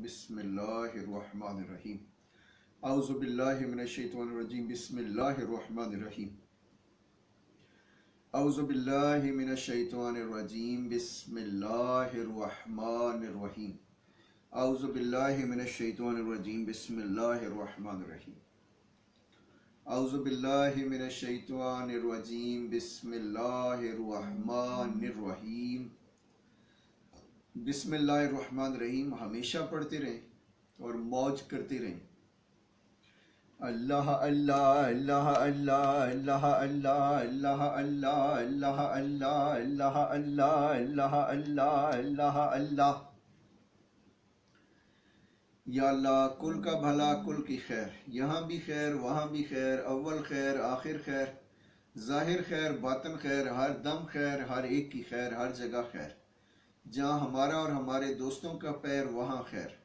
बिस्मिल्लाहिर्रहमानिर्रहीम। औज़ु बिल्लाहि मिनश्शैतानिर्रजीम। बिस्मिल्लाहिर्रहमानिर्रहीम। औज़ु बिल्लाहि मिनश्शैतानिर्रजीम। बिस्मिल्लाहिर्रहमानिर्रहीम। औज़ु बिल्लाहि मिनश्शैतानिर्रजीम। बिस्मिल्लाहिर्रहमानिर्रहीम। औज़ु बिल्लाहि मिनश्शैतानिर्रजीम। बिस्मिल्लाहिर्रहमानिर्रहीम। बिस्मिल्लाहिर्रहमानिर्रहीम। हमेशा पढ़ते रहें और मौज करते रहें। अल्लाह अल्लाह अल्लाह अल्लाह अल्लाह अल्लाह अल्लाह अल्लाह अल्लाह अल्लाह अल्लाह अल्लाह अल्लाह अल्लाह अल्लाह। या अल्लाह, कुल का भला कुल की खैर, यहाँ भी खैर वहाँ भी खैर, अव्वल खैर आखिर खैर, जाहिर खैर बातिन खैर, हर दम खैर, हर एक की खैर, हर जगह खैर। जहाँ हमारा और हमारे दोस्तों का पैर वहाँ खैर।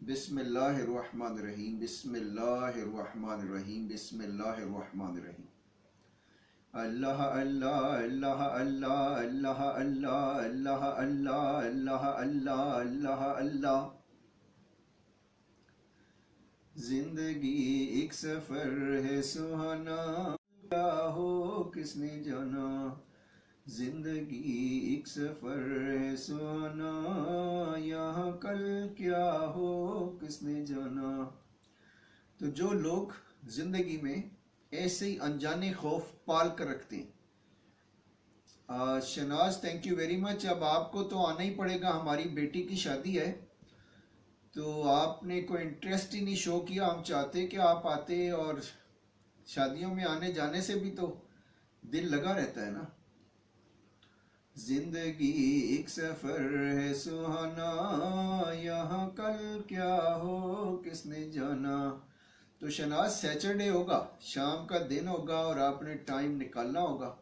बिस्मिल्लाहिर्रहमानिर्रहीम। बिस्मिल्लाहिर्रहमानिर्रहीम। बिस्मिल्लाहिर्रहमानिर्रहीम। अल्लाह अल्लाह अल्लाह अल्लाह अल्लाह अल्लाह अल्लाह अल्लाह अल्लाह अल्लाह अल्लाह अल्लाह। जिंदगी एक सफर है सुहाना, क्या हो किसने जाना। जिंदगी एक सफर है सुहाना, यहाँ कल क्या हो किसने जाना। तो जो लोग जिंदगी में ऐसे ही अनजाने खौफ पाल कर रखते हैं, Shahnaz thank you very much. अब आपको तो आना ही पड़ेगा, हमारी बेटी की शादी है, तो आपने कोई इंटरेस्ट ही नहीं शो किया। हम चाहते कि आप आते, और शादियों में आने जाने से भी तो दिल लगा रहता है ना। जिंदगी एक सफर है सुहाना, यहाँ कल क्या हो किसने जाना। तो शनाज सैटरडे होगा, शाम का दिन होगा और आपने टाइम निकालना होगा।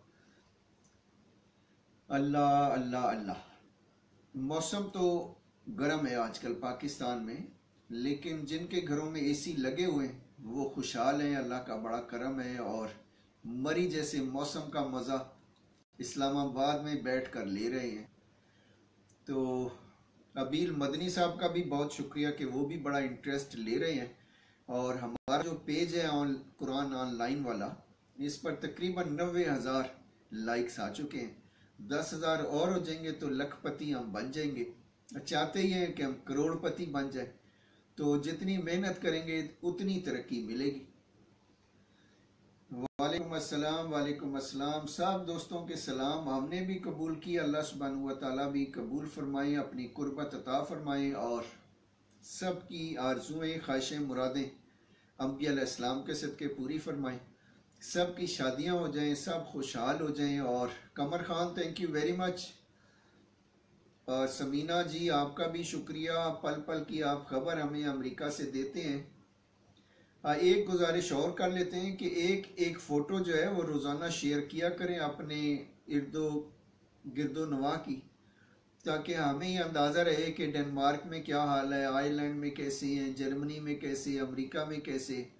अल्लाह अल्लाह अल्लाह। मौसम तो गर्म है आजकल पाकिस्तान में, लेकिन जिनके घरों में एसी लगे हुए हैं वो खुशहाल हैं, अल्लाह का बड़ा करम है। और मरी जैसे मौसम का मज़ा इस्लामाबाद में बैठ कर ले रहे हैं। तो अबील मदनी साहब का भी बहुत शुक्रिया कि वो भी बड़ा इंटरेस्ट ले रहे हैं। और हमारा जो पेज है कुरान ऑनलाइन वाला, इस पर तकरीबन 90,000 लाइक्स आ चुके हैं। 10,000 और हो जाएंगे तो लखपति हम बन जाएंगे। चाहते ही हैं कि हम करोड़पति बन जाए, तो जितनी मेहनत करेंगे उतनी तरक्की मिलेगी। वालेकुम अस्सलाम, वालेकुम अस्सलाम। सब दोस्तों के सलाम हमने भी कबूल किया। अल्लाह सुब्हानहू व तआला भी कबूल फरमाए, अपनी कुर्बत अता फरमाए और सब की आरजुएं ख्वाहिशें मुरादें अंबिया अलैहिस्सलाम के सदके पूरी फरमाए। सब की शादियां हो जाएं, सब खुशहाल हो जाएं। और Kamar Khan thank you very much. और समीना जी आपका भी शुक्रिया, पल पल की आप खबर हमें अमेरिका से देते हैं। एक गुजारिश और कर लेते हैं कि एक एक फ़ोटो जो है वो रोज़ाना शेयर किया करें अपने इर्दो गिरदो नवा की, ताकि हमें ही अंदाज़ा रहे कि डेनमार्क में क्या हाल है, आयरलैंड में कैसे हैं, जर्मनी में कैसे, अमेरिका में कैसे।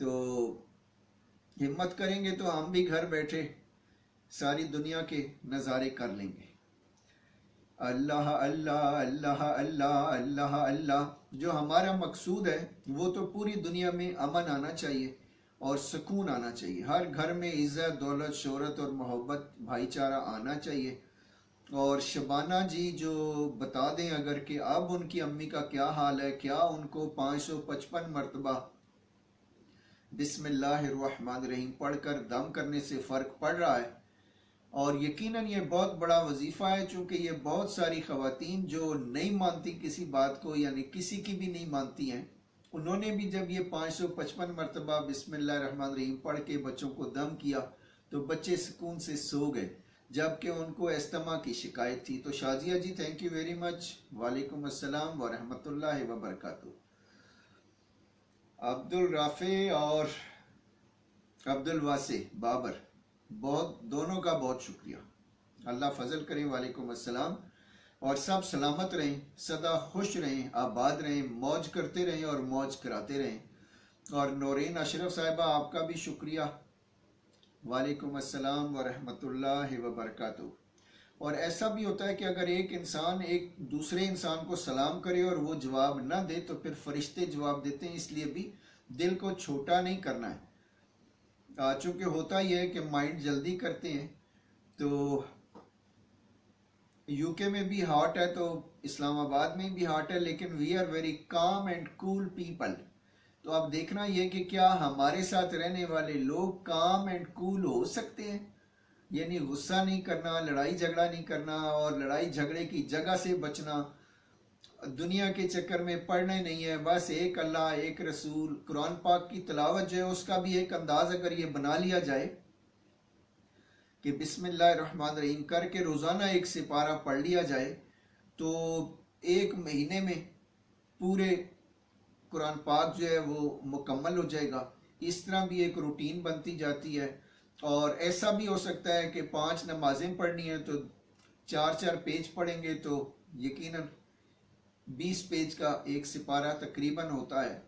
तो हिम्मत करेंगे तो हम भी घर बैठे सारी दुनिया के नज़ारे कर लेंगे। अल्लाह अल्लाह अल्लाह अल्लाह अल्लाह अल्लाह। जो हमारा मकसूद है वो तो पूरी दुनिया में अमन आना चाहिए और सुकून आना चाहिए। हर घर में इज्जत दौलत शोहरत और मोहब्बत भाईचारा आना चाहिए। और शबाना जी जो बता दें अगर कि अब उनकी अम्मी का क्या हाल है, क्या उनको 555 मरतबा बिस्मिल्लाहिर्रहमानिर्रहीम पढ़कर दम करने से फ़र्क पड़ रहा है। और यकीनन ये बहुत बड़ा वजीफ़ा है, चूँकि ये बहुत सारी ख़वातीन जो नहीं मानती किसी बात को, यानी किसी की भी नहीं मानती हैं, उन्होंने भी जब ये 555 मरतबा बिस्मिल्लाहिर्रहमानिर्रहीम पढ़ के बच्चों को दम किया तो बच्चे सुकून से सो गए, जबकि उनको एस्तमा की शिकायत थी। तो शाजिया जी थैंक यू वेरी मच। वालेकुम अस्सलाम व रहमतुल्लाहि व बरकातुहू। अब्दुल राफे और अब्दुल वासे बाबर, बहुत दोनों का बहुत शुक्रिया, अल्लाह फजल करें। वालेकुम अस्सलाम। और सब सलामत रहें, सदा खुश रहें, आबाद रहें, मौज करते रहें और मौज कराते रहें। और नौरीन अशरफ साहिबा आपका भी शुक्रिया। वालेकुम अस्सलाम व रहमतुल्लाहि व बरकातुहू। और ऐसा भी होता है कि अगर एक इंसान एक दूसरे इंसान को सलाम करे और वो जवाब ना दे तो फिर फरिश्ते जवाब देते हैं, इसलिए भी दिल को छोटा नहीं करना है। चूंकि होता ही है कि माइंड जल्दी करते हैं, तो यूके में भी हॉट है तो इस्लामाबाद में भी हॉट है, लेकिन we are very calm and cool people. तो आप देखना ये कि क्या हमारे साथ रहने वाले लोग काम एंड कूल हो सकते हैं, यानी गुस्सा नहीं करना, लड़ाई झगड़ा नहीं करना, और लड़ाई झगड़े की जगह से बचना, दुनिया के चक्कर में पढ़ने नहीं है, बस एक अल्लाह एक रसूल। कुरान पाक की तिलावत जो है उसका भी एक अंदाज अगर ये बना लिया जाए कि बिस्मिल्लाहिर्रहमानिर्रहीम करके रोजाना एक सिपारा पढ़ लिया जाए, तो एक महीने में पूरे कुरान पाक जो है वो मुकम्मल हो जाएगा। इस तरह भी एक रूटीन बनती जाती है। और ऐसा भी हो सकता है कि 5 नमाजें पढ़नी है तो 4-4 पेज पढ़ेंगे, तो यकीनन 20 पेज का एक सिपारा तकरीबन होता है।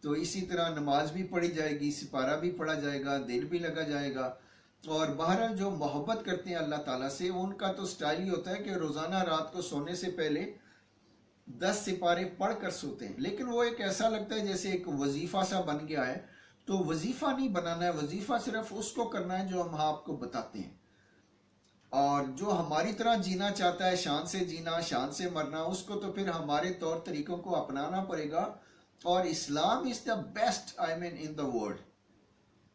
तो इसी तरह नमाज भी पढ़ी जाएगी, सिपारा भी पढ़ा जाएगा, दिल भी लगा जाएगा। और बहरहाल जो मोहब्बत करते हैं अल्लाह ताला से, उनका तो स्टाइल ही होता है कि रोजाना रात को सोने से पहले 10 सिपारे पढ़ कर सोते हैं। लेकिन वो एक ऐसा लगता है जैसे एक वजीफा सा बन गया है। तो वजीफा नहीं बनाना है, वजीफा सिर्फ उसको करना है जो हम आपको बताते हैं। और जो हमारी तरह जीना चाहता है, शान से जीना, शान से मरना, उसको तो फिर हमारे तौर तरीकों को अपनाना पड़ेगा। और Islam is the best I mean in the world.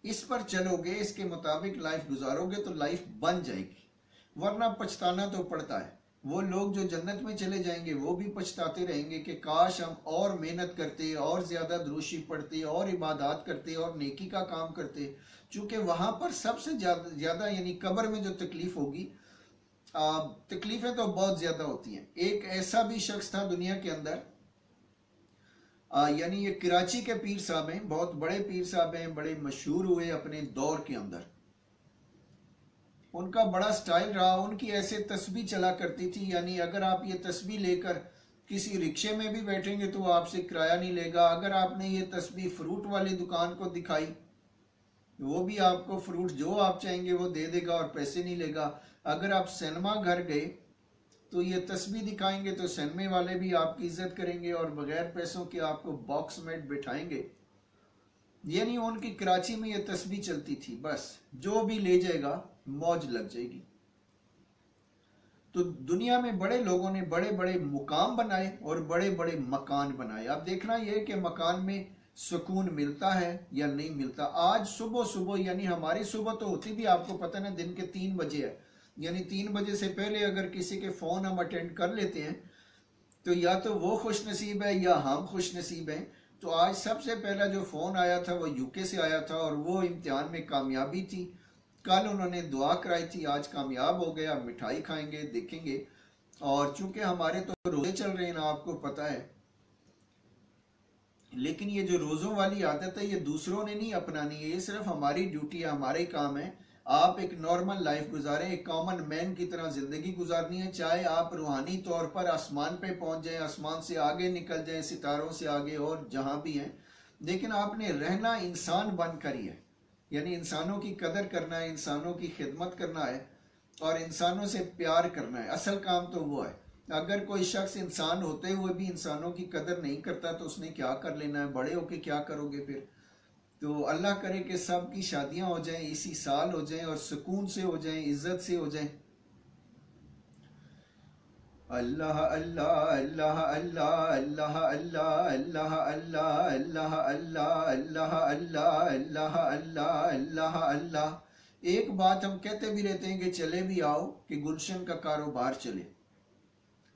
इस पर चलोगे, इसके मुताबिक लाइफ गुजारोगे तो लाइफ बन जाएगी, वरना पछताना तो पड़ता है। वो लोग जो जन्नत में चले जाएंगे वो भी पछताते रहेंगे कि काश हम और मेहनत करते, और ज्यादा दुरूशी पढ़ते, और इबादत करते, और नेकी का काम करते। चूंकि वहां पर सबसे ज्यादा यानी कब्र में जो तकलीफ होगी, तकलीफें तो बहुत ज्यादा होती हैं। एक ऐसा भी शख्स था दुनिया के अंदर, यानी ये कराची के पीर साहब हैं, बहुत बड़े पीर साहब हैं, बड़े मशहूर हुए अपने दौर के अंदर। उनका बड़ा स्टाइल रहा, उनकी ऐसे तस्बीह चला करती थी, यानी अगर आप ये तस्बीह लेकर किसी रिक्शे में भी बैठेंगे तो आपसे किराया नहीं लेगा। अगर आपने ये तस्बीह फ्रूट वाली दुकान को दिखाई, वो भी आपको फ्रूट जो आप चाहेंगे वो दे देगा और पैसे नहीं लेगा। अगर आप सिनेमा घर गए तो ये तस्बीह दिखाएंगे तो सिनेमे वाले भी आपकी इज्जत करेंगे और बगैर पैसों के आपको बॉक्स में बिठाएंगे। यानी उनकी कराची में ये तस्बीह चलती थी, बस जो भी ले जाएगा मौज लग जाएगी। तो दुनिया में बड़े लोगों ने बड़े बड़े मुकाम बनाए और बड़े बड़े मकान बनाए। अब देखना यह कि मकान में सुकून मिलता है या नहीं मिलता। आज सुबह सुबह, यानी हमारी सुबह तो होती भी आपको पता ना दिन के 3 बजे है, यानी 3 बजे से पहले अगर किसी के फोन हम अटेंड कर लेते हैं तो या तो वो खुश नसीब है या हम खुश नसीब हैं। तो आज सबसे पहला जो फोन आया था वो यूके से आया था और वो इम्तिहान में कामयाबी थी। कल उन्होंने दुआ कराई थी, आज कामयाब हो गया, मिठाई खाएंगे, देखेंगे। और चूंकि हमारे तो रोजे चल रहे हैं ना, आपको पता है, लेकिन ये जो रोजों वाली आदत है ये दूसरों ने नहीं अपनानी है, ये सिर्फ हमारी ड्यूटी है, हमारे काम है। आप एक नॉर्मल लाइफ गुजारें, एक कॉमन मैन की तरह जिंदगी गुजारनी है। चाहे आप रूहानी तौर पर आसमान पे पहुंच जाएं, आसमान से आगे निकल जाएं, सितारों से आगे और जहां भी हैं, लेकिन आपने रहना इंसान बनकर ही है। यानी इंसानों की कदर करना है, इंसानों की खिदमत करना है और इंसानों से प्यार करना है। असल काम तो वो है। अगर कोई शख्स इंसान होते हुए भी इंसानों की कदर नहीं करता तो उसने क्या कर लेना है, बड़े होके क्या करोगे फिर। तो अल्लाह करे कि सब की शादियां हो जाएं, इसी साल हो जाएं और सुकून से हो जाएं, इज्जत से हो जाएं। अल्लाह अल्लाह अल्लाह अल्लाह अल्लाह अल्लाह अल्लाह अल्लाह अल्लाह अल्लाह अल्लाह अल्लाह अल्लाह अल्लाह अल्लाह। एक बात हम कहते भी रहते हैं कि चले भी आओ कि गुलशन का कारोबार चले,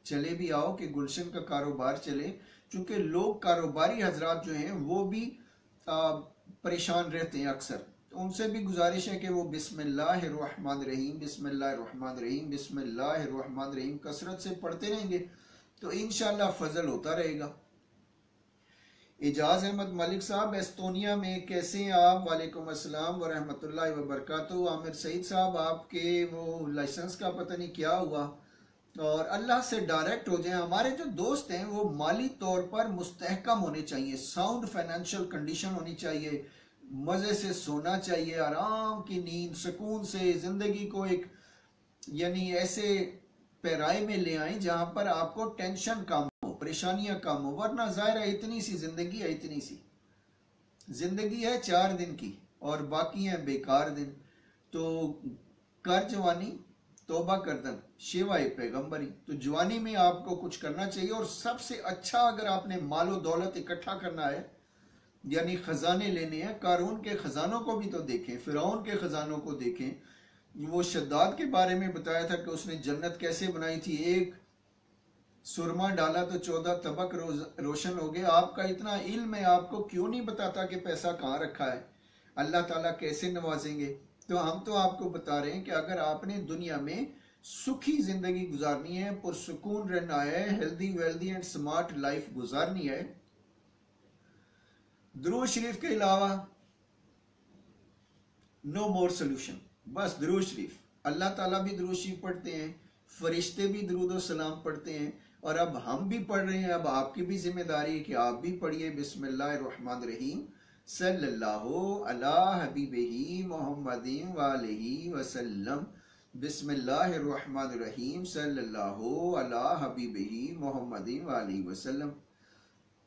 चले भी आओ कि गुलशन का कारोबार चले। क्योंकि लोग कारोबारी हजरात जो हैं वो भी परेशान रहते हैं अक्सर। तो उनसे भी गुजारिश है कि वो बिस्मिल्लाहिर्रहमानिर्रहीम बिस्मिल्लाहिर्रहमानिर्रहीम बिस्मिल्लाहिर्रहमानिर्रहीम कसरत से पढ़ते रहेंगे तो इंशाल्लाह फजल होता रहेगा। एजाज अहमद मलिक साहब एस्तोनिया में कैसे हैं आप? वालेकुम अस्सलाम व रहमतुल्लाहि व बरकातुहू। आमिर सईद साहब आपके वो लाइसेंस का पता नहीं क्या हुआ, और अल्लाह से डायरेक्ट हो जाए। हमारे जो दोस्त हैं वो माली तौर पर मुस्तहकम होने चाहिए, साउंड फाइनेंशियल कंडीशन होनी चाहिए, मजे से सोना चाहिए, आराम की नींद, सुकून से जिंदगी को एक यानी ऐसे पैराए में ले आए जहां पर आपको टेंशन कम हो, परेशानियां कम हो। वरना जाहिर है इतनी सी जिंदगी है, इतनी सी जिंदगी है 4 दिन की और बाकी है बेकार दिन। तो कर जवानी तौबा करदन शेवाए पैगंबरी। तो जवानी में आपको कुछ करना चाहिए। और सबसे अच्छा अगर आपने मालो दौलत इकट्ठा करना है, यानी खजाने लेने हैं, कारून के खजानों को भी तो देखें, फिरौन के खजानों को देखें। वो शद्दाद के बारे में बताया था कि उसने जन्नत कैसे बनाई थी। एक सुरमा डाला तो 14 तबक रोशन हो गए। आपका इतना इल्म है, आपको क्यों नहीं बताता कि पैसा कहाँ रखा है, अल्लाह ताला कैसे नवाजेंगे। तो हम तो आपको बता रहे हैं कि अगर आपने दुनिया में सुखी जिंदगी गुजारनी है, पुरसुकून रहना है, healthy wealthy and smart life गुजारनी है, दुरूद शरीफ के अलावा नो मोर सोल्यूशन। बस दुरूद शरीफ, अल्लाह ताला भी दुरूद शरीफ पढ़ते हैं, फरिश्ते भी दुरूद सलाम पढ़ते हैं, और अब हम भी पढ़ रहे हैं। अब आपकी भी जिम्मेदारी है कि आप भी पढ़िए बिस्मिल्लाहिर्रहमानिर्रहीम सल्लल्लाहु अला हबीबिही मुहम्मदिन वालिही वसल्लम। बिस्मिल्लाहिर्रहमानिर्रहीम सल्लल्लाहु अला हबीबिही मुहम्मदिन वालिही वसल्लम।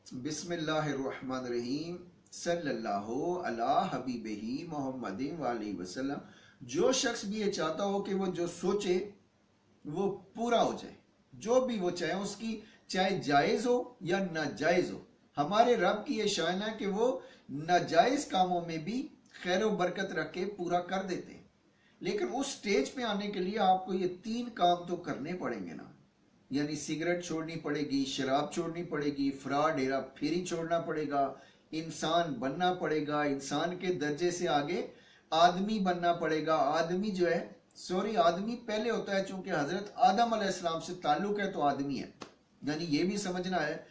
बिस्मिल्लाहिर्रहमानिर्रहीम सल्लल्लाहु अला हबीबिही मुहम्मदिन वालिही वसल्लम। जो शख्स भी ये चाहता हो कि वो जो सोचे वो पूरा हो जाए, जो भी वो चाहे, उसकी चाहे जायज हो या नाजायज हो, हमारे रब की ये शान है कि वो नाजायज कामों में भी खैर व बरकत रख के पूरा कर देते हैं। लेकिन उस स्टेज पे आने के लिए आपको ये 3 काम तो करने पड़ेंगे ना। यानी सिगरेट छोड़नी पड़ेगी, शराब छोड़नी पड़ेगी, फ्रॉड हेरा फेरी छोड़ना पड़ेगा, इंसान बनना पड़ेगा, इंसान के दर्जे से आगे आदमी बनना पड़ेगा। आदमी जो है, सॉरी, आदमी पहले होता है, चूंकि हजरत आदम अलैहिस्सलाम से ताल्लुक है तो आदमी है। यानी ये भी समझना है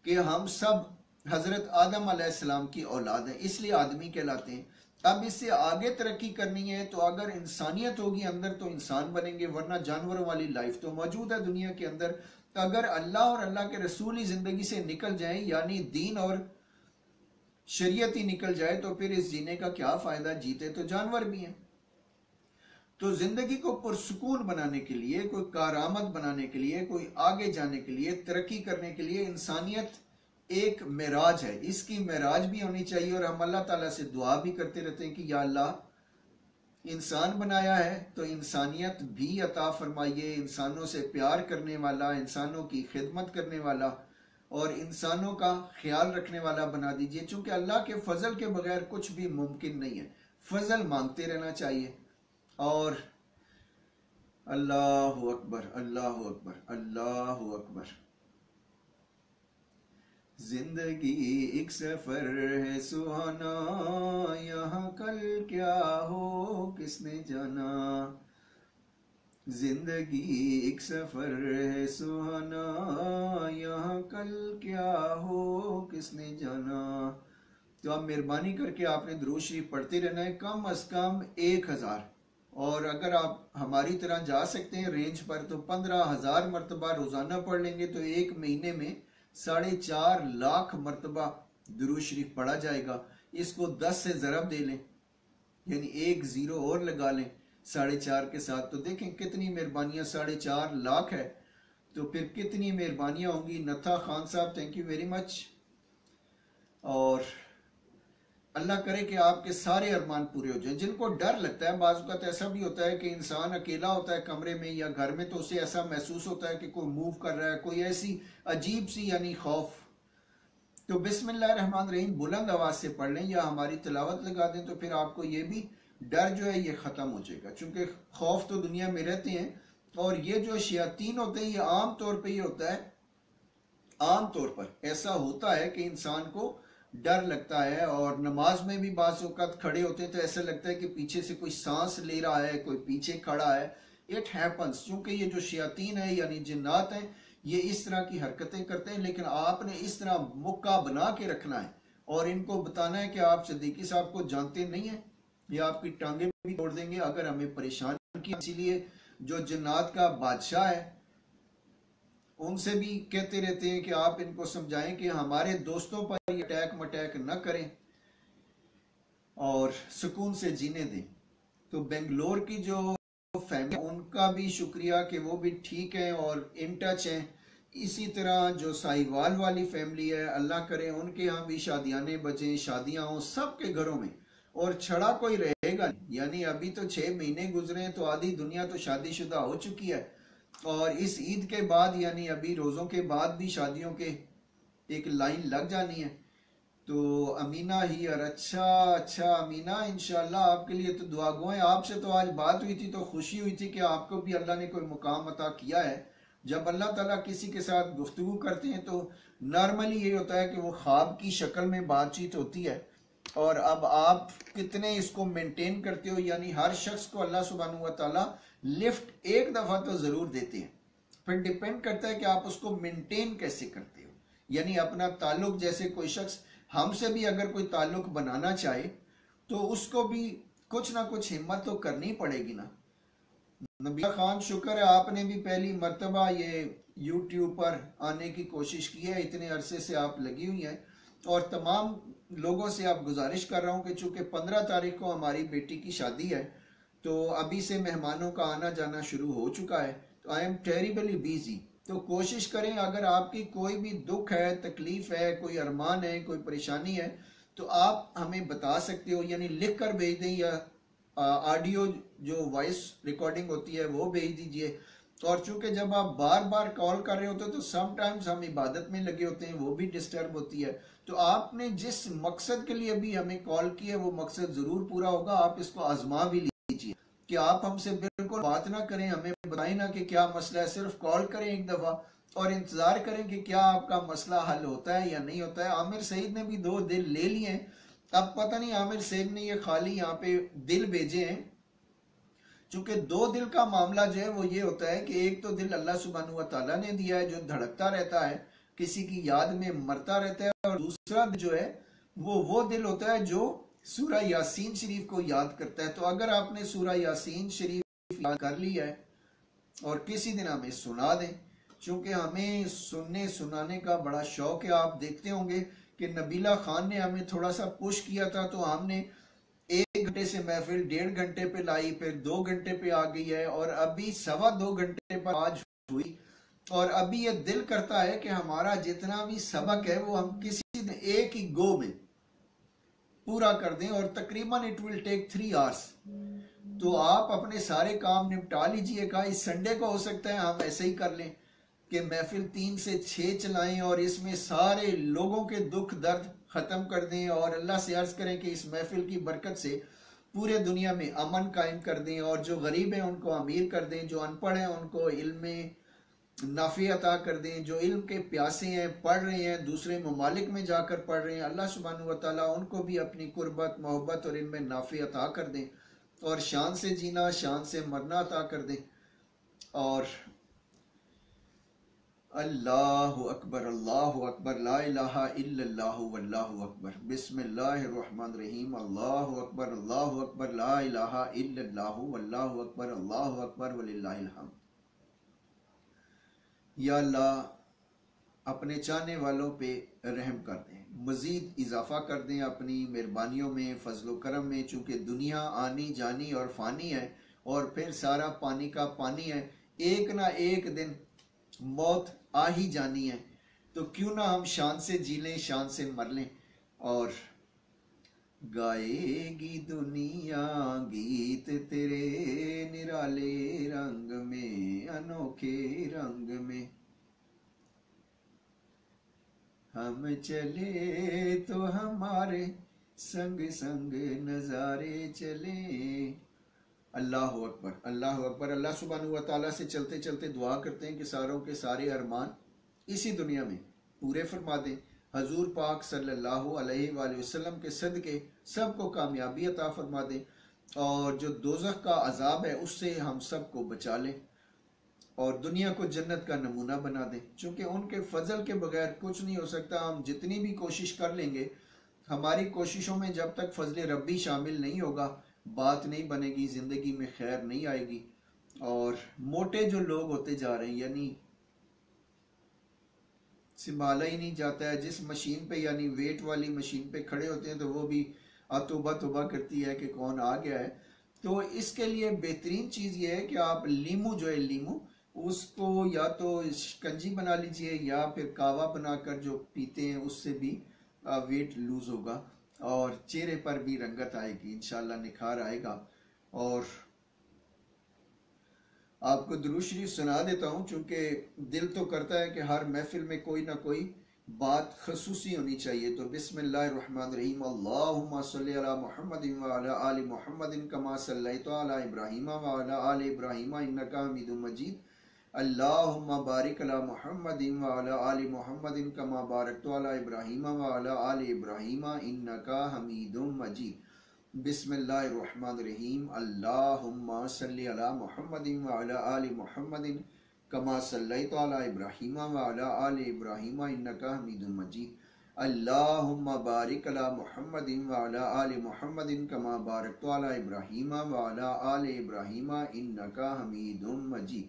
कि हम सब हजरत आदम अलैहिस्सलाम की औलाद हैं, इसलिए आदमी कहलाते हैं। अब इससे आगे तरक्की करनी है तो अगर इंसानियत होगी अंदर तो इंसान बनेंगे, वरना जानवरों वाली लाइफ तो मौजूद है दुनिया के अंदर। अगर अल्लाह और अल्लाह के रसूल ही जिंदगी से निकल जाए, यानी दीन और शरीयत ही निकल जाए, तो फिर इस जीने का क्या फायदा, जीते तो जानवर भी हैं। तो जिंदगी को पुरसुकून बनाने के लिए, कोई कारआमद बनाने के लिए, कोई आगे जाने के लिए, तरक्की करने के लिए इंसानियत एक मेराज है, इसकी मेराज भी होनी चाहिए। और हम अल्लाह ताला से दुआ भी करते रहते हैं कि या अल्लाह इंसान बनाया है तो इंसानियत भी अता फरमाइए, इंसानों से प्यार करने वाला, इंसानों की खिदमत करने वाला और इंसानों का ख्याल रखने वाला बना दीजिए। चूंकि अल्लाह के फजल के बगैर कुछ भी मुमकिन नहीं है, फजल मांगते रहना चाहिए। और अल्लाहु अकबर, अल्लाहु अकबर, अल्लाहु अकबर। जिंदगी एक सफर है सुहाना, यहाँ कल क्या हो किसने जाना। जिंदगी एक सफर है सुहाना, यहाँ कल क्या हो किसने जाना। तो आप मेहरबानी करके आपने दुरूद शरीफ पढ़ते रहना है, कम अज कम 1000। और अगर आप हमारी तरह जा सकते हैं रेंज पर तो 15,000 मरतबा रोजाना पढ़ लेंगे तो एक महीने में 4.5 लाख मरतबा दुरूद शरीफ पढ़ा जाएगा। इसको 10 से ज़रब दे लें, यानी 1 0 और लगा लें 4.5 के साथ, तो देखें कितनी मेहरबानियां, 4.5 लाख है तो फिर कितनी मेहरबानियां होंगी। नथा खान साहब, थैंक यू वेरी मच। और अल्लाह करे कि आपके सारे अरमान पूरे हो जाएं। जिनको डर लगता है, बाज़ वक़्त ऐसा भी होता है कि इंसान अकेला होता है कमरे में या घर में, तो उसे ऐसा महसूस होता है कि कोई मूव कर रहा है, कोई ऐसी अजीब सी यानी खौफ। तो बिस्मिल्लाहिर्रहमानिर्रहीम बुलंद आवाज से पढ़ लें या हमारी तिलावत लगा दें, तो फिर आपको ये भी डर जो है ये खत्म हो जाएगा। चूंकि खौफ तो दुनिया में रहते हैं, और ये जो शयातीन होते हैं ये आम तौर पर ये होता है, आम तौर पर ऐसा होता है कि इंसान को डर लगता है। और नमाज में भी बाज़ औक़ात खड़े होते हैं तो ऐसा लगता है कि पीछे से कोई सांस ले रहा है, कोई पीछे खड़ा है। इट हैपन्स, क्योंकि ये जो शयातीन है यानी जिन्नात हैं, ये इस तरह की हरकतें करते हैं। लेकिन आपने इस तरह मुक्का बना के रखना है और इनको बताना है कि आप सिद्दीकी साहब को जानते नहीं है, ये आपकी टांगे भी तोड़ देंगे अगर हमें परेशान किया। इसीलिए जो जिन्नात का बादशाह है उनसे भी कहते रहते हैं कि आप इनको समझाएं कि हमारे दोस्तों पर ये अटैक मटैक न करें और सुकून से जीने दें। तो बेंगलोर की जो फैमिली उनका भी शुक्रिया कि वो भी ठीक है और इन टच हैं। इसी तरह जो साहिवाल वाली फैमिली है, अल्लाह करे उनके यहाँ भी शादियाने बजें, शादियां हों सबके घरों में, और छड़ा कोई रहेगा नहीं। यानी अभी तो 6 महीने गुजरे हैं तो आधी दुनिया तो शादीशुदा हो चुकी है, और इस ईद के बाद यानी अभी रोज़ों के बाद भी शादियों के एक लाइन लग जानी है। तो अमीना ही और अच्छा अच्छा अमीना, इंशाल्लाह आपके लिए तो दुआ गो है। आपसे तो आज बात हुई थी तो खुशी हुई थी कि आपको भी अल्लाह ने कोई मुकाम अता किया है। जब अल्लाह ताला किसी के साथ गुफ्तगू करते हैं तो नॉर्मली ये होता है कि वो ख्वाब की शक्ल में बातचीत होती है, और अब आप कितने इसको मेंटेन करते हो। यानी हर शख्स को अल्लाह सुब्हानहू व तआला लिफ्ट एक दफ़ा तो ज़रूर देते हैं, फिर डिपेंड करता है कि आप उसको मेंटेन कैसे करते हो। यानी अपना ताल्लुक, जैसे कोई शख्स हमसे भी अगर कोई ताल्लुक बनाना चाहे तो उसको भी कुछ ना कुछ हिम्मत तो करनी पड़ेगी ना। नबीला खान, शुक्र है आपने भी पहली मर्तबा ये यूट्यूब पर आने की कोशिश की है, इतने अरसे से आप लगी हुई हैं। और तमाम लोगों से आप गुजारिश कर रहा हूँ कि चूंकि 15 तारीख को हमारी बेटी की शादी है तो अभी से मेहमानों का आना जाना शुरू हो चुका है, तो आई एम टेरिबली बिजी। तो कोशिश करें, अगर आपकी कोई भी दुख है, तकलीफ है, कोई अरमान है, कोई परेशानी है, तो आप हमें बता सकते हो। यानी लिख कर भेज दें या ऑडियो जो वॉइस रिकॉर्डिंग होती है वो भेज दीजिए। और चूंकि जब आप बार बार कॉल कर रहे होते हो तो समटाइम्स हम इबादत में लगे होते हैं, वो भी डिस्टर्ब होती है। तो आपने जिस मकसद के लिए भी हमें कॉल किया वो मकसद जरूर पूरा होगा। आप इसको आजमा भी लीजिए कि आप हमसे बिल्कुल बात ना करें, हमें बताएं ना कि क्या मसला है, सिर्फ कॉल करें एक दफा और इंतजार करें कि क्या आपका मसला हल होता है या नहीं होता है। आमिर सईद ने भी 2 दिल ले लिए हैं, अब पता नहीं आमिर सईद ने ये खाली यहाँ पे दिल भेजे हैं। चूंकि 2 दिल का मामला जो है वो ये होता है कि एक तो दिल अल्लाह सुब्हानहू व तआला ने दिया है जो धड़कता रहता है, किसी की याद में मरता रहता है, और दूसरा जो है वो दिल होता है जो सूरा यासीन शरीफ को याद करता है। तो अगर आपने सूरा यासीन शरीफ याद कर लिया है और किसी दिन हमें सुना दें, क्योंकि हमें सुनने सुनाने का बड़ा शौक है। आप देखते होंगे कि नबीला खान ने हमें थोड़ा सा पुश किया था तो हमने 1 घंटे से महफिल 1.5 घंटे पे लाई, फिर 2 घंटे पे आ गई है, और अभी 2.25 घंटे पर आज हुई। और अभी ये दिल करता है कि हमारा जितना भी सबक है वो हम किसी दिन एक ही गो में पूरा कर दें, और तकरीबन इट विल टेक 3 आवर्स। तो आप अपने सारे काम निपटा लीजिएगा। इस संडे को हो सकता है हम ऐसे ही कर लें कि महफिल 3 से 6 चलाएं और इसमें सारे लोगों के दुख दर्द खत्म कर दें, और अल्लाह से अर्ज करें कि इस महफिल की बरकत से पूरे दुनिया में अमन कायम कर दें, और जो गरीब हैं उनको अमीर कर दें, जो अनपढ़ हैं उनको इल्म में नाफी अता कर दें, जो इल्म के प्यासे हैं, पढ़ रहे हैं, दूसरे ममालिक में जाकर पढ़ रहे हैं, अल्लाह सुब्हानहू व तआला उनको भी अपनी कुर्बत मोहब्बत और इनमें नाफी अता कर दें, और शान से जीना शान से मरना अता कर दें। और अल्लाहु अकबर ला इलाहा इल्लल्लाहु वल्लाहु अकबर, बिस्मिल्लाहिर रहमानिर रहीम, अल्लाहु अकबर ला इलाहा इल्लल्लाहु वल्लाहु अकबर, अल्लाहु अकबर वलिल्लाहिल हम्द। या अल्लाह अपने चाहने वालों पे रहम कर दें, मजीद इजाफा कर दें अपनी मेहरबानियों में, फजलो करम में। चूंकि दुनिया आनी जानी और फानी है, और फिर सारा पानी का पानी है, एक ना एक दिन मौत आ ही जानी है। तो क्यों ना हम शान से जी लें, शान से मर लें। और गाएगी दुनिया गीत तेरे निराले रंग में, अनोखे रंग में, हम चले तो हमारे संग संग नजारे चले। अल्लाह अकबर, अल्लाह अकबर। अल्लाह सुब्हानहू व तआला से चलते चलते दुआ करते हैं कि सारों के सारे अरमान इसी दुनिया में पूरे फरमा दें। हजूर पाक सल्लल्लाहु अलैहि वसल्लम के सदके सबको कामयाबी अता फरमा दें, और जो दोज़ख का अजाब है उससे हम सबको बचा लें, और दुनिया को जन्नत का नमूना बना दें। चूंकि उनके फजल के बगैर कुछ नहीं हो सकता। हम जितनी भी कोशिश कर लेंगे, हमारी कोशिशों में जब तक फजल रब्बी शामिल नहीं होगा बात नहीं बनेगी, जिंदगी में खैर नहीं आएगी। और मोटे जो लोग होते जा रहे हैं, यानी संभाला ही नहीं जाता है। जिस मशीन पे यानी वेट वाली मशीन पे खड़े होते हैं तो वो भी तौबा तौबा करती है कि कौन आ गया है। तो इसके लिए बेहतरीन चीज़ ये है कि आप लीमू जो है, लीमू उसको या तो शिकंजी बना लीजिए या फिर कावा बनाकर जो पीते हैं, उससे भी वेट लूज होगा और चेहरे पर भी रंगत आएगी, इंशाल्लाह निखार आएगा। और आपको दुरूद शरीफ सुना देता हूँ, चूंकि दिल तो करता है कि हर महफिल में कोई ना कोई बात खसूसी होनी चाहिए। तो बिस्मिल्लाहिर्रहमानिर्रहीम, अल्लाहुम्मा सल्ली अला मुहम्मदिन व अला आलि मुहम्मदिन कमा सल्लैता अला इब्राहीम व अला आलि इब्राहीम इन्नका हमीदुम मजीद। अल्लाहुम्मा बारिक अला मुहम्मदिन व अला आलि मुहम्मदिन कमा बारकता अला इब्राहीम व अला आलि इब्राहीम इन्नका हमीदुम मजीद। बिस्मिल्लाहिर्रहमानिर्रहीम, अल्लाहुम्मा सल्ली अला मुहम्मदिन व अला आलि मुहम्मदिन कमा सल्लैता अला इब्राहीम व अला आलि इब्राहीम इन्नका हमीदुम मजीद। अल्लाहुम्मा बारिक अला मुहम्मदिन व अला आलि मुहम्मदिन कमा बारकता अला इब्राहीम व अला आलि इब्राहीम इन्नका हमीदुम मजीद।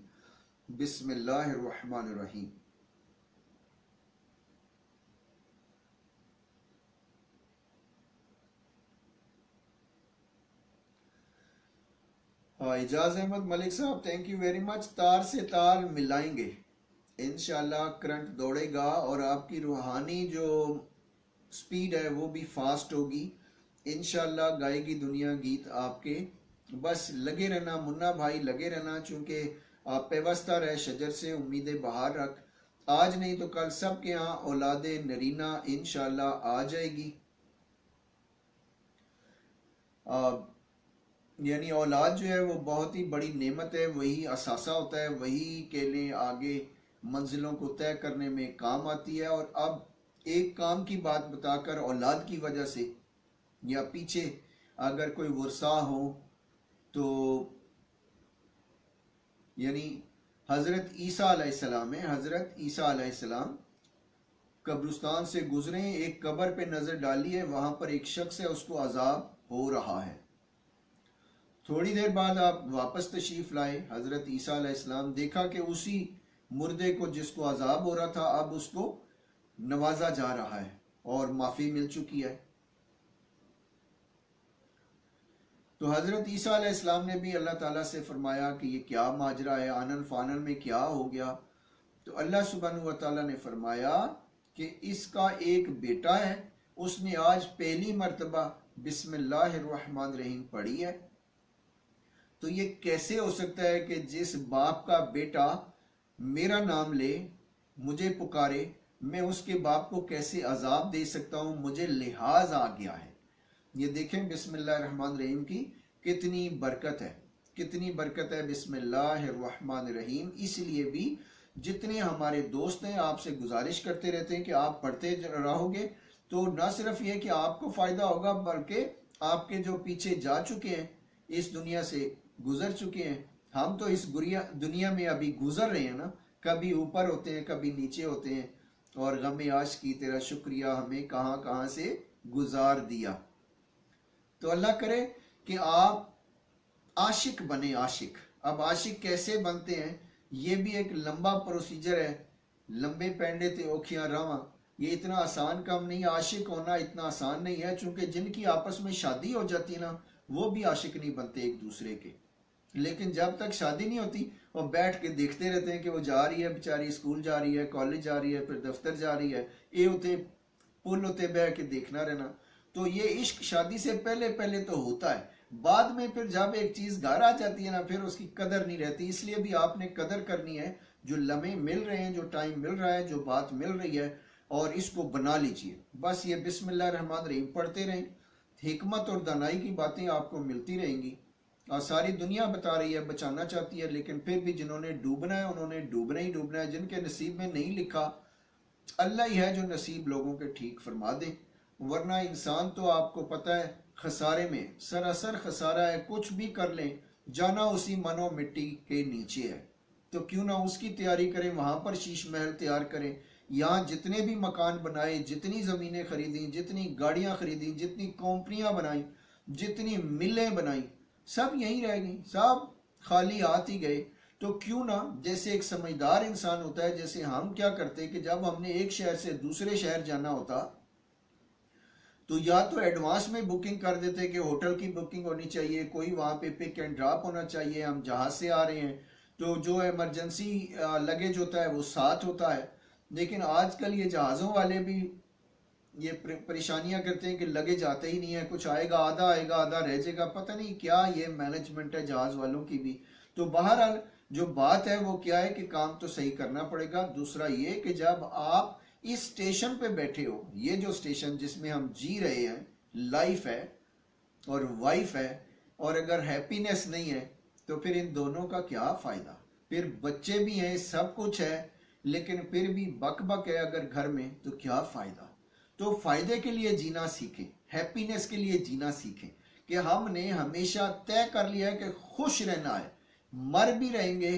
बिस्मिल्लाहिर्रहमानिर्रहीम। इजाज अहमद मलिक साहब, थैंक यू वेरी मच। तार से तार मिलाएंगे, इंशाल्लाह करंट दौड़ेगा और आपकी रूहानी जो स्पीड है वो भी फास्ट होगी। इंशाल्लाह गाएगी दुनिया गीत आपके। बस लगे रहना मुन्ना भाई, लगे रहना, चूंकि आप पेवस्ता रहे शजर से उम्मीदें बाहर रख। आज नहीं तो कल सबके यहाँ औलादे नरीना इंशाल्लाह आ जाएगी। यानी औलाद जो है वो बहुत ही बड़ी नेमत है, वही असासा होता है, वही के लिए आगे मंजिलों को तय करने में काम आती है। और अब एक काम की बात बताकर औलाद की वजह से या पीछे अगर कोई वर्सा हो तो यानी हजरत ईसा अलैहिस्सलाम है, हजरत ईसा अलैहिस्सलाम कब्रिस्तान से गुजरे, एक कब्र पे नजर डाली है, वहां पर एक शख्स है उसको अजाब हो रहा है। थोड़ी देर बाद आप वापस तशरीफ लाए हजरत ईसा अलैहिस्सलाम, देखा कि उसी मुर्दे को जिसको अजाब हो रहा था अब उसको नवाजा जा रहा है और माफी मिल चुकी है। तो हजरत ईसा अलैहिस्सलाम ने भी अल्लाह ताला से फरमाया कि ये क्या माजरा है, आनन फानन में क्या हो गया। तो अल्लाह सुब्हानहू व तआला ने फरमाया कि इसका एक बेटा है, उसने आज पहली मर्तबा बिस्मिल्लाहिर्रहमानिर्रहीम पढ़ी है। तो ये कैसे हो सकता है कि जिस बाप का बेटा मेरा नाम ले, मुझे पुकारे, मैं उसके बाप को कैसे अजाब दे सकता हूं, मुझे लिहाज आ गया है। ये देखें बिस्मिल्लाहिर्रहमानिर्रहीम की कितनी बरकत है, कितनी बरकत है बिस्मिल्लाहिर्रहमानिर्रहीम। इसलिए भी जितने हमारे दोस्त हैं आपसे गुजारिश करते रहते हैं कि आप पढ़ते रहोगे तो न सिर्फ ये कि आपको फायदा होगा बल्कि आपके जो पीछे जा चुके हैं, इस दुनिया से गुजर चुके हैं, हम तो इस दुनिया में अभी गुजर रहे हैं ना, कभी ऊपर होते हैं कभी नीचे होते हैं, और गम आश की तेरा शुक्रिया हमें कहां कहां से गुजार दिया। तो अल्लाह करे कि आप आशिक बने, आशिक। अब आशिक कैसे बनते हैं ये भी एक लंबा प्रोसीजर है, लंबे पैंडे ते ओखियां रावा, ये इतना आसान काम नहीं, आशिक होना इतना आसान नहीं है। चूंकि जिनकी आपस में शादी हो जाती है ना, वो भी आशिक नहीं बनते एक दूसरे के। लेकिन जब तक शादी नहीं होती वो बैठ के देखते रहते हैं कि वो जा रही है बेचारी, स्कूल जा रही है, कॉलेज जा रही है, फिर दफ्तर जा रही है, ये होते पुल होते बैठ के देखना रहना। तो ये इश्क शादी से पहले पहले तो होता है, बाद में फिर जब एक चीज घर आ जाती है ना, फिर उसकी कदर नहीं रहती। इसलिए भी आपने कदर करनी है, जो लम्हे मिल रहे हैं, जो टाइम मिल रहा है, जो बात मिल रही है, और इसको बना लीजिए। बस ये बिस्मिल्लाहिर्रहमानिर्रहीम पढ़ते रहें, हिकमत और दानाई की बातें आपको मिलती रहेंगी। और सारी दुनिया बता रही है, बचाना चाहती है, लेकिन फिर भी जिन्होंने डूबना है उन्होंने डूबना ही डूबना है। जिनके नसीब में नहीं लिखा, अल्लाह ही है जो नसीब लोगों के ठीक फरमा दे। वरना इंसान तो आपको पता है खसारे में, सरासर खसारा है। कुछ भी कर लें, जाना उसी मनो मिट्टी के नीचे है। तो क्यों ना उसकी तैयारी करें, वहां पर शीश महल तैयार करें। यहाँ जितने भी मकान बनाए, जितनी जमीनें खरीदी, जितनी गाड़ियां खरीदी, जितनी कंपनियां बनाई, जितनी मिलें बनाई, सब यहीं रह गई, सब खाली हाथ ही गए। तो क्यों ना, जैसे एक समझदार इंसान होता है, जैसे हम क्या करते कि जब हमने एक शहर से दूसरे शहर जाना होता तो या तो एडवांस में बुकिंग कर देते कि होटल की बुकिंग होनी चाहिए, कोई वहां पे पिक एंड ड्रॉप होना चाहिए, हम जहाज से आ रहे हैं तो जो इमरजेंसी लगेज होता है वो साथ होता है। लेकिन आजकल ये जहाज़ों वाले भी ये परेशानियां करते हैं कि लगेज आते ही नहीं है, कुछ आएगा आधा रह जाएगा, पता नहीं क्या ये मैनेजमेंट है जहाज वालों की भी। तो बहरहाल जो बात है वो क्या है कि काम तो सही करना पड़ेगा। दूसरा ये कि जब आप इस स्टेशन पे बैठे हो, ये जो स्टेशन जिसमें हम जी रहे हैं, लाइफ है और वाइफ है, और अगर हैप्पीनेस नहीं है तो फिर इन दोनों का क्या फायदा। फिर बच्चे भी हैं, सब कुछ है, लेकिन फिर भी बक बक है अगर घर में, तो क्या फायदा। तो फायदे के लिए जीना सीखें, हैप्पीनेस के लिए जीना सीखें कि हमने हमेशा तय कर लिया है कि खुश रहना है। मर भी रहेंगे,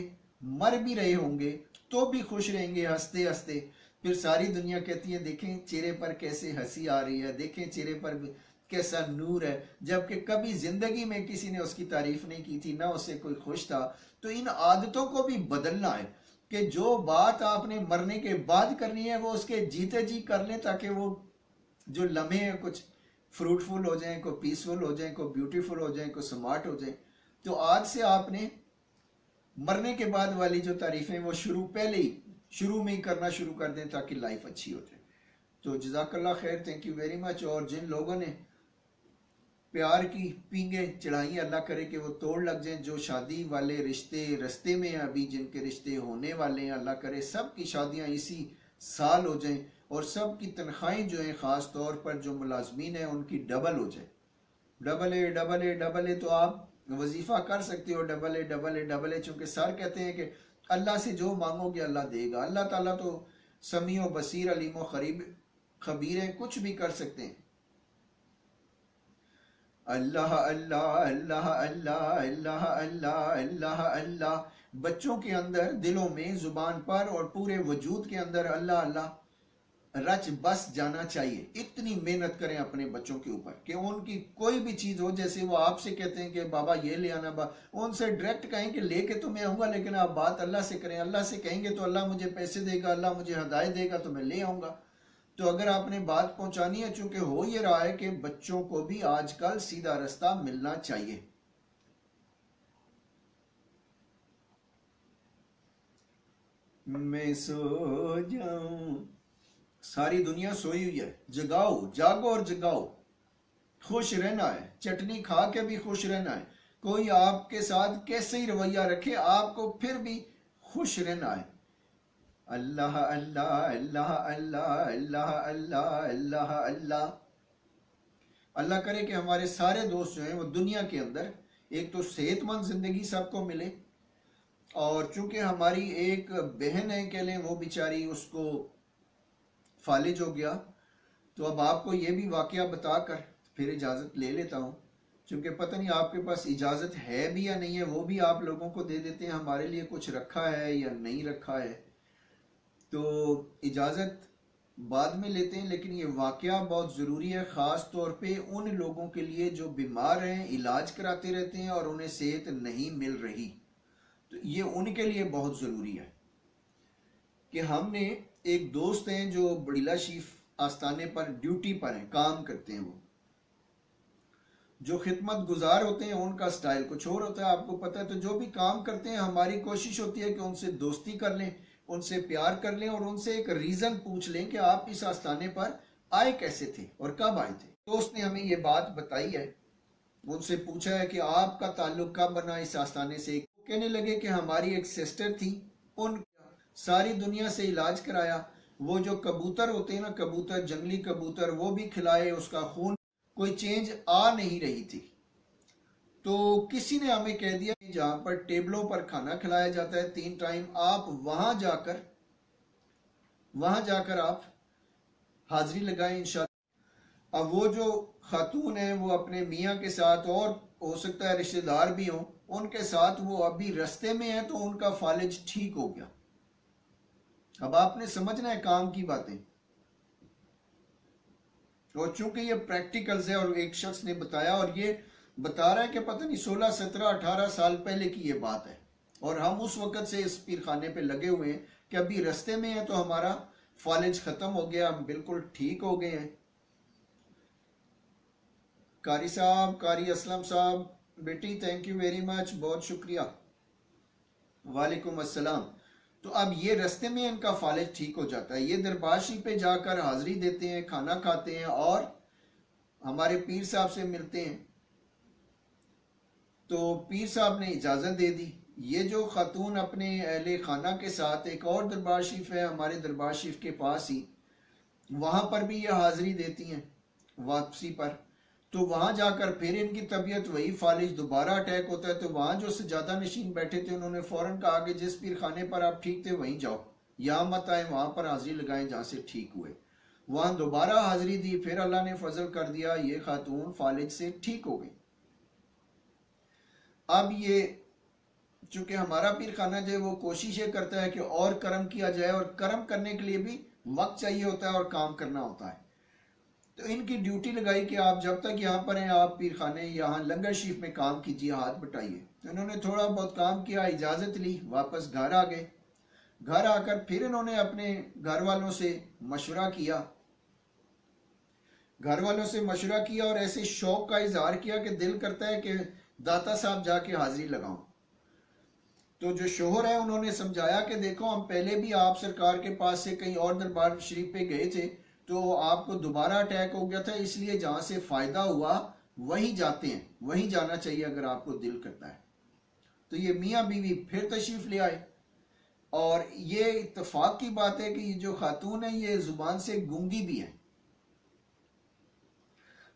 मर भी रहे होंगे तो भी खुश रहेंगे, हंसते हंसते। फिर सारी दुनिया कहती है देखें चेहरे पर कैसे हंसी आ रही है, देखें चेहरे पर कैसा नूर है, जबकि कभी जिंदगी में किसी ने उसकी तारीफ नहीं की थी, ना उससे कोई खुश था। तो इन आदतों को भी बदलना है कि जो बात आपने मरने के बाद करनी है वो उसके जीते जी कर लें, ताकि वो जो लम्हे हैं कुछ फ्रूटफुल हो जाएं, को पीसफुल हो जाएं, को ब्यूटीफुल हो जाएं, को स्मार्ट हो जाएं। तो आज से आपने मरने के बाद वाली जो तारीफें वो शुरू में ही करना शुरू कर दें ताकि लाइफ अच्छी हो जाए। तो जज़ाकल्लाह खैर, थैंक यू वेरी मच। और जिन लोगों ने प्यार की पींगे चढ़ाई, अल्लाह करे कि वो तोड़ लग जाएं। जो शादी वाले रिश्ते रस्ते में हैं अभी, जिनके रिश्ते होने वाले हैं, अल्लाह करे सब की शादियां इसी साल हो जाएं और सब की तनख्वाहें जो हैं ख़ास तौर पर जो मुलाजमीन हैं उनकी डबल हो जाए। Double A double A double A, तो आप वजीफा कर सकते हो double A double A double A, चूंकि सर कहते हैं कि अल्लाह से जो मांगोगे अल्लाह देगा। अल्लाह ताला तो समीओ बसीर अलीमो खबीर है, कुछ भी कर सकते हैं। अल्लाह अल्लाह अल्लाह अल्लाह अल्लाह अल्लाह अल्लाह अल्लाह। बच्चों के अंदर, दिलों में, जुबान पर और पूरे वजूद के अंदर अल्लाह अल्लाह रच बस जाना चाहिए। इतनी मेहनत करें अपने बच्चों के ऊपर कि उनकी कोई भी चीज हो, जैसे वो आपसे कहते हैं कि बाबा ये ले आना, उनसे डायरेक्ट कहें कि लेके तो मैं आऊंगा, लेकिन आप बात अल्लाह से करें। अल्लाह से कहेंगे तो अल्लाह मुझे पैसे देगा, अल्लाह मुझे हदायत देगा तो मैं ले आऊंगा। तो अगर आपने बात पहुंचानी है, चूंकि हो ये रहा है कि बच्चों को भी आजकल सीधा रास्ता मिलना चाहिए। मैं सो जाऊं, सारी दुनिया सोई हुई है, जगाओ, जागो और जगाओ। खुश रहना है, चटनी खा के भी खुश रहना है। कोई आपके साथ कैसे ही रवैया रखे, आपको फिर भी खुश रहना है। अल्लाह अल्लाह अल्लाह अल्लाह अल्लाह अल्लाह अल्लाह अल्लाह। अल्लाह करे कि हमारे सारे दोस्त जो हैं वो दुनिया के अंदर एक तो सेहतमंद जिंदगी सबको मिले, और चूंकि हमारी एक बहन है कह लें, वो बेचारी उसको फालिज हो गया, तो अब आपको ये भी वाकया बताकर फिर इजाज़त ले लेता हूँ। क्योंकि पता नहीं आपके पास इजाज़त है भी या नहीं है, वो भी आप लोगों को दे देते हैं, हमारे लिए कुछ रखा है या नहीं रखा है। तो इजाज़त बाद में लेते हैं, लेकिन ये वाकया बहुत ज़रूरी है, ख़ास तौर पे उन लोगों के लिए जो बीमार हैं, इलाज कराते रहते हैं और उन्हें सेहत नहीं मिल रही। तो ये उनके लिए बहुत ज़रूरी है कि हमने एक दोस्त हैं जो बड़ीला शरीफ आस्थाने पर ड्यूटी पर हैं, काम करते हैं। वो जो खिदमत गुजार होते हैं उनका स्टाइल कुछ और होता है, आपको पता है। तो जो भी काम करते हैं, हमारी कोशिश होती है कि उनसे दोस्ती कर लें, उनसे प्यार कर लें और उनसे एक रीजन पूछ लें कि आप इस आस्थाने पर आए कैसे थे और कब आए थे। दोस्त ने हमें ये बात बताई है, उनसे पूछा है कि आपका ताल्लुक कब बना इस आस्थाने से। कहने लगे कि हमारी एक सिस्टर थी, उन सारी दुनिया से इलाज कराया, वो जो कबूतर होते हैं ना, कबूतर, जंगली कबूतर, वो भी खिलाए, उसका खून, कोई चेंज आ नहीं रही थी। तो किसी ने हमें कह दिया जहां पर टेबलों पर खाना खिलाया जाता है 3 टाइम, आप वहां जाकर आप हाजिरी लगाएं इंशाल्लाह। अब वो जो खातून है वो अपने मियाँ के साथ, और हो सकता है रिश्तेदार भी हों, उनके साथ वो अभी रास्ते में है, तो उनका फालिज ठीक हो गया। अब आपने समझना है काम की बातें, और चूंकि ये प्रैक्टिकल्स है और एक शख्स ने बताया, और ये बता रहा है कि पता नहीं 16, 17, 18 साल पहले की ये बात है, और हम उस वक्त से इस पीरखाने पे लगे हुए हैं कि अभी रास्ते में है तो हमारा फालिज खत्म हो गया, हम बिल्कुल ठीक हो गए हैं। कारी साहब, कारी असलम साहब, बेटी थैंक यू वेरी मच, बहुत शुक्रिया। वालेकुम अस्सलाम। तो अब ये रास्ते में इनका फालिज ठीक हो जाता है, ये दरबार शरीफ पे जाकर हाजिरी देते हैं, खाना खाते हैं और हमारे पीर साहब से मिलते हैं। तो पीर साहब ने इजाज़त दे दी। ये जो खातून अपने अहले खाना के साथ, एक और दरबार शरीफ है हमारे दरबार शरीफ के पास ही, वहाँ पर भी ये हाजिरी देती हैं वापसी पर। तो वहाँ जाकर फिर इनकी तबीयत वही फालिज, दोबारा अटैक होता है। तो वहाँ जो सजादा नशीन बैठे थे उन्होंने फ़ौरन कहा कि जिस पीर खाने पर आप ठीक थे वहीं जाओ, यहाँ मत आए, वहाँ पर हाजिरी लगाएं जहाँ से ठीक हुए। वहाँ दोबारा हाजिरी दी, फिर अल्लाह ने फजल कर दिया, ये खातून फालिज से ठीक हो गई। अब ये चूंकि हमारा पीर खाना जो है वो कोशिश ये करता है कि और कर्म किया जाए, और कर्म करने के लिए भी वक्त चाहिए होता है और काम करना होता है। तो इनकी ड्यूटी लगाई कि आप जब तक यहाँ पर हैं आप पीर खाने यहाँ लंगर शरीफ में काम कीजिए, हाथ बटाइए। तो इन्होंने थोड़ा बहुत काम किया, इजाजत ली, वापस घर आ गए। घर आकर फिर इन्होंने अपने घर वालों से मशवरा किया, और ऐसे शौक का इजहार किया कि दिल करता है कि दाता साहब जाके हाजिरी लगाऊं। तो जो शोहर है उन्होंने समझाया कि देखो हम पहले भी आप सरकार के पास से कहीं और दरबार शरीफ पे गए थे, तो आपको दोबारा अटैक हो गया था, इसलिए जहां से फायदा हुआ वहीं जाते हैं, वहीं जाना चाहिए अगर आपको दिल करता है। तो ये मियाँ बीवी फिर तशरीफ ले आए, और ये इत्तेफाक की बात है कि ये जो खातून है ये जुबान से गूंगी भी है।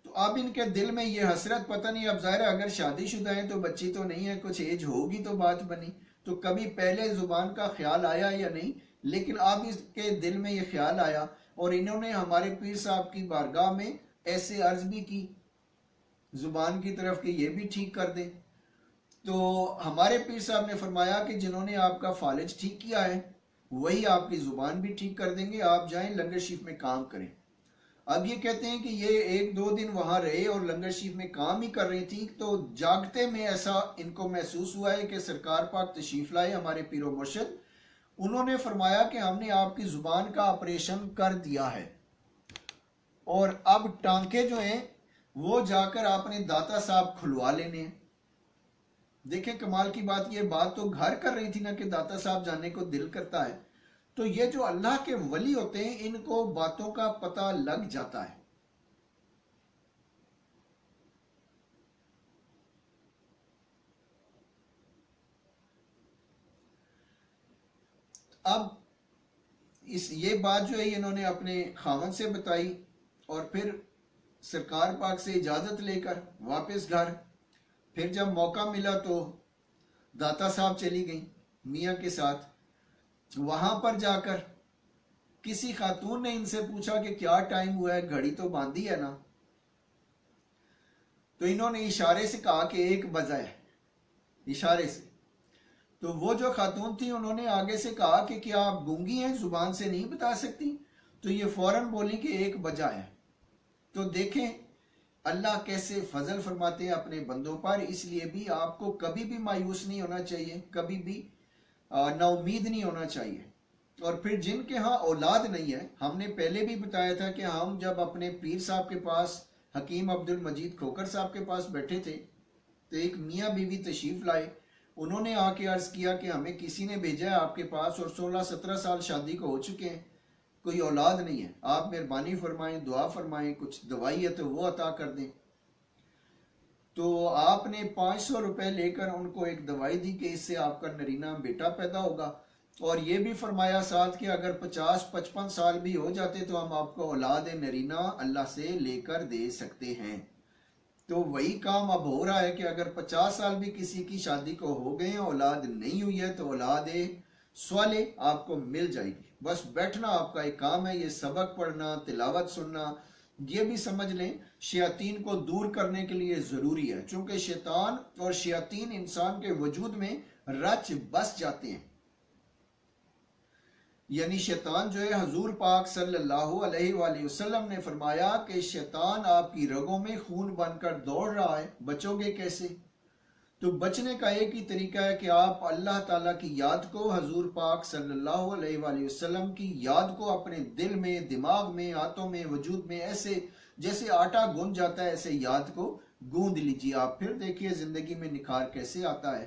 तो अब इनके दिल में ये हसरत, पता नहीं, अब जाहिर अगर शादीशुदा है तो बच्ची तो नहीं है, कुछ एज होगी तो बात बनी, तो कभी पहले जुबान का ख्याल आया या नहीं, लेकिन अब इसके दिल में ये ख्याल आया और इन्होंने हमारे पीर साहब की बारगाह में ऐसे अर्ज भी की जुबान की तरफ कि ये भी ठीक कर दे। तो हमारे पीर साहब ने फरमाया कि जिन्होंने आपका फालिज ठीक किया है वही आपकी जुबान भी ठीक कर देंगे, आप जाएं लंगर शरीफ में काम करें। अब ये कहते हैं कि ये 1-2 दिन वहां रहे और लंगर शरीफ में काम ही कर रही थी, तो जागते में ऐसा इनको महसूस हुआ है कि सरकार पाक तशरीफ लाए हमारे पीरो मुर्शिद, उन्होंने फरमाया कि हमने आपकी जुबान का ऑपरेशन कर दिया है और अब टांके जो हैं वो जाकर आपने दाता साहब खुलवा लेने हैं। देखें कमाल की बात, ये बात तो घर कर रही थी ना कि दाता साहब जाने को दिल करता है। तो ये जो अल्लाह के वली होते हैं इनको बातों का पता लग जाता है। अब ये बात जो है इन्होंने अपने खावन से बताई और फिर सरकार पाक से इजाजत लेकर वापस घर। फिर जब मौका मिला तो दाता साहब चली गई मियाँ के साथ। वहां पर जाकर किसी खातून ने इनसे पूछा कि क्या टाइम हुआ है, घड़ी तो बांधी है ना। तो इन्होंने इशारे से कहा कि 1 बजा है, इशारे से। तो वो जो खातून थी उन्होंने आगे से कहा कि क्या आप गूंगी हैं, जुबान से नहीं बता सकती। तो ये फौरन बोली कि 1 बजा है। तो देखें अल्लाह कैसे फजल फरमाते हैं अपने बंदों पर। इसलिए भी आपको कभी भी मायूस नहीं होना चाहिए, कभी भी नाउमीद नहीं होना चाहिए। और फिर जिनके यहाँ औलाद नहीं है, हमने पहले भी बताया था कि हम जब अपने पीर साहब के पास, हकीम अब्दुल मजीद खोकर साहब के पास बैठे थे तो एक मियाँ बीवी तशरीफ लाए। उन्होंने आके अर्ज किया कि हमें किसी ने भेजा है आपके पास और 16-17 साल शादी को हो चुके हैं, कोई औलाद नहीं है, आप मेहरबानी फरमाएं, दुआ फरमाएं, कुछ दवाई है तो वो अता कर दें। तो आपने 500 रुपए लेकर उनको एक दवाई दी कि इससे आपका नरीना बेटा पैदा होगा, और ये भी फरमाया साथ कि अगर 50-55 साल भी हो जाते तो हम आपको औलाद नरीना अल्लाह से लेकर दे सकते हैं। तो वही काम अब हो रहा है कि अगर 50 साल भी किसी की शादी को हो गए, औलाद नहीं हुई है, तो औलाद स्वाले आपको मिल जाएगी। बस बैठना आपका एक काम है, ये सबक पढ़ना, तिलावत सुनना, ये भी समझ लें शयातीन को दूर करने के लिए जरूरी है। चूंकि शैतान और शयातीन इंसान के वजूद में रच बस जाते हैं। यानी शैतान जो है, हजूर पाक सल्लल्लाहु अलैहि वसल्लम ने फरमाया कि शैतान आपकी रगों में खून बनकर दौड़ रहा है, बचोगे कैसे। तो बचने का एक ही तरीका है कि आप अल्लाह ताला की याद को, हजूर पाक सल्लल्लाहु अलैहि वसल्लम की याद को अपने दिल में, दिमाग में, हाथों में, वजूद में ऐसे जैसे आटा गूंद जाता है ऐसे याद को गूंद लीजिए आप। फिर देखिए जिंदगी में निखार कैसे आता है।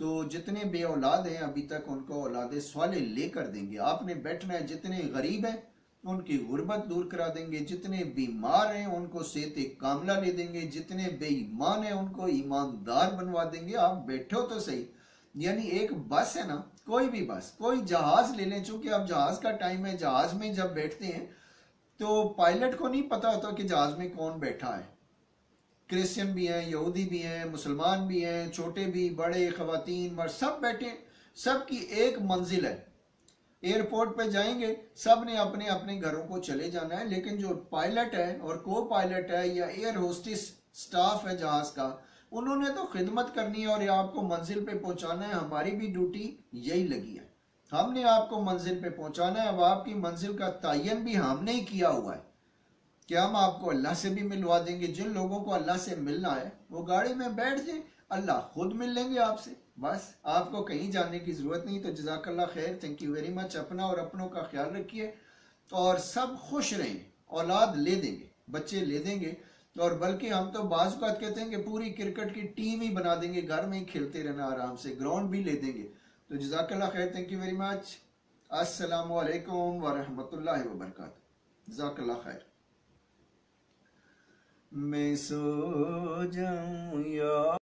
तो जितने बे औलाद हैं अभी तक उनको औलाद स्वाले लेकर देंगे। आपने बैठना है, जितने गरीब हैं उनकी गुर्बत दूर करा देंगे, जितने बीमार हैं उनको सेहत कामला ले देंगे, जितने बेईमान हैं उनको ईमानदार बनवा देंगे। आप बैठो तो सही। यानी एक बस है ना, कोई भी बस, कोई जहाज ले लें, चूंकि अब जहाज का टाइम है। जहाज में जब बैठते हैं तो पायलट को नहीं पता होता कि जहाज में कौन बैठा है। क्रिश्चियन भी हैं, यहूदी भी हैं, मुसलमान भी हैं, छोटे भी, बड़े, खवातीन, मर्द, सब बैठे। सबकी एक मंजिल है। एयरपोर्ट पे जाएंगे, सब ने अपने अपने घरों को चले जाना है। लेकिन जो पायलट है और को पायलट है या एयर होस्टिस स्टाफ है जहाज का, उन्होंने तो खिदमत करनी है और आपको मंजिल पे पहुंचाना है। हमारी भी ड्यूटी यही लगी है, हमने आपको मंजिल पे पहुंचाना है। अब आपकी मंजिल का तयन भी हमने ही किया हुआ है कि हम आपको अल्लाह से भी मिलवा देंगे। जिन लोगों को अल्लाह से मिलना है वो गाड़ी में बैठ जाए, अल्लाह खुद मिल लेंगे आपसे। बस आपको कहीं जाने की जरूरत नहीं। तो जज़ाकल्लाह खैर, थैंक यू वेरी मच। अपना और अपनों का ख्याल रखिए और सब खुश रहें। औलाद ले देंगे, बच्चे ले देंगे, और बल्कि हम तो बाज़ औक़ात कहते हैं कि पूरी क्रिकेट की टीम ही बना देंगे, घर में ही खेलते रहना आराम से, ग्राउंड भी ले देंगे। तो जज़ाकल्लाह खैर, थैंक यू वेरी मच। अस्सलामु अलैकुम व रहमतुल्लाहि व बरकातहू। जज़ाकल्लाह खैर। मैं सो जाऊं या